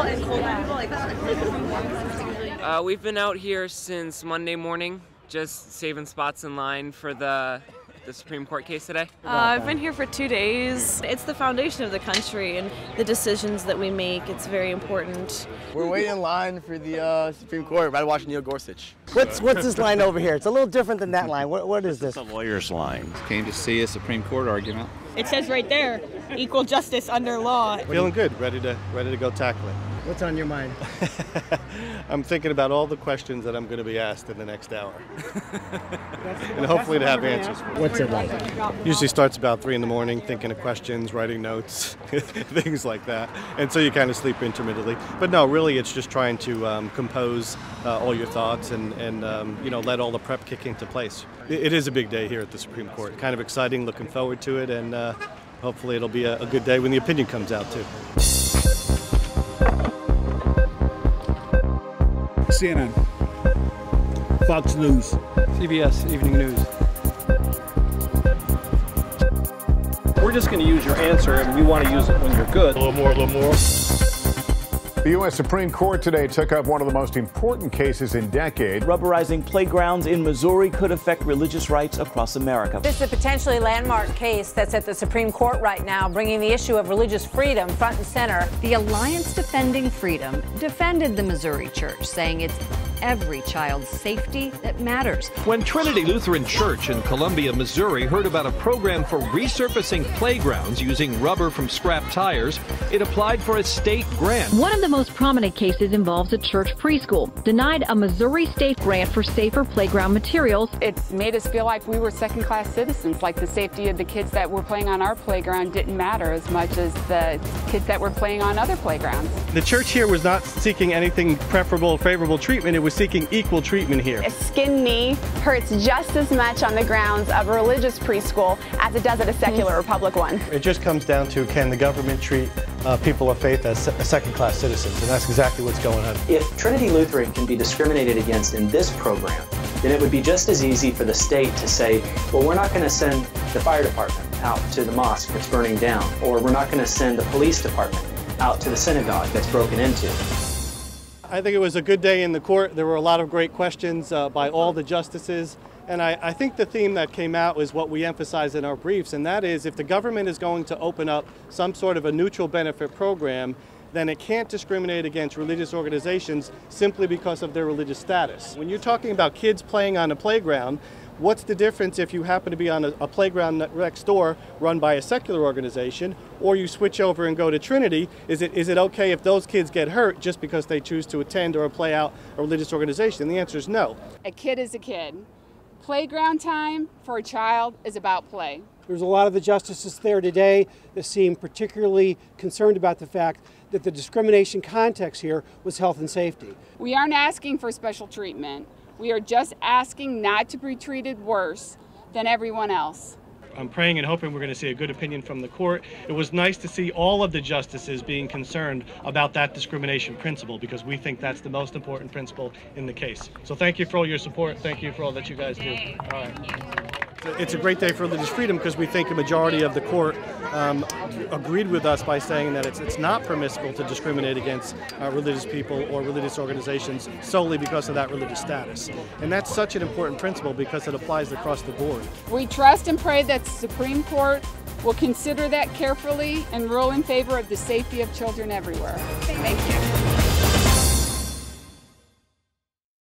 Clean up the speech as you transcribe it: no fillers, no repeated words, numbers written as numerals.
and cold people like that. We've been out here since Monday morning, just saving spots in line for the Supreme Court case today. I've been here for 2 days. It's the foundation of the country and the decisions that we make. It's very important. We're waiting in line for the Supreme Court right watching Neil Gorsuch. What's this line over here? It's a little different than that line. What is this? It's a lawyer's line. Came to see a Supreme Court argument. It says right there, equal justice under law. Feeling good, ready to go tackle it. What's on your mind? I'm thinking about all the questions that I'm going to be asked in the next hour. And hopefully to have answers for. What's it like? Usually starts about 3 in the morning, thinking of questions, writing notes, things like that. And so you kind of sleep intermittently. But no, really it's just trying to compose all your thoughts and let all the prep kick into place. It is a big day here at the Supreme Court. Kind of exciting, looking forward to it, and hopefully it'll be a good day when the opinion comes out too. CNN, Fox News, CBS Evening News. We're just going to use your answer, and we want to use it when you're good. a little more. The U.S. Supreme Court today took up one of the most important cases in decades. Rubberizing playgrounds in Missouri could affect religious rights across America. This is a potentially landmark case that's at the Supreme Court right now, bringing the issue of religious freedom front and center. The Alliance Defending Freedom defended the Missouri church, saying it's every child's safety that matters. When Trinity Lutheran Church in Columbia, Missouri heard about a program for resurfacing playgrounds using rubber from scrap tires, it applied for a state grant. One of the most prominent cases involves a church preschool, denied a Missouri state grant for safer playground materials. It's made us feel like we were second-class citizens, like the safety of the kids that were playing on our playground didn't matter as much as the kids that were playing on other playgrounds. The church here was not seeking anything preferable, favorable treatment. It was seeking equal treatment here. A skinned knee hurts just as much on the grounds of a religious preschool as it does at a secular or public one. It just comes down to, can the government treat people of faith as second-class citizens, and that's exactly what's going on. If Trinity Lutheran can be discriminated against in this program, then it would be just as easy for the state to say, well, we're not going to send the fire department out to the mosque that's burning down, or we're not going to send the police department out to the synagogue that's broken into. I think it was a good day in the court. There were a lot of great questions by all the justices. And I think the theme that came out is what we emphasize in our briefs, and that is if the government is going to open up some sort of a neutral benefit program, then it can't discriminate against religious organizations simply because of their religious status. When you're talking about kids playing on a playground, what's the difference if you happen to be on a playground next door run by a secular organization, or you switch over and go to Trinity? Is it okay if those kids get hurt just because they choose to attend or play out a religious organization? And the answer is no. A kid is a kid. Playground time for a child is about play. There's a lot of the justices there today that seem particularly concerned about the fact that the discrimination context here was health and safety. We aren't asking for special treatment. We are just asking not to be treated worse than everyone else. I'm praying and hoping we're going to see a good opinion from the court. It was nice to see all of the justices being concerned about that discrimination principle, because we think that's the most important principle in the case. So thank you for all your support. Thank you for all that you guys do. All right. It's a great day for religious freedom because we think a majority of the court agreed with us by saying that it's not permissible to discriminate against religious people or religious organizations solely because of that religious status. And that's such an important principle because it applies across the board. We trust and pray that the Supreme Court will consider that carefully and rule in favor of the safety of children everywhere. Thank you.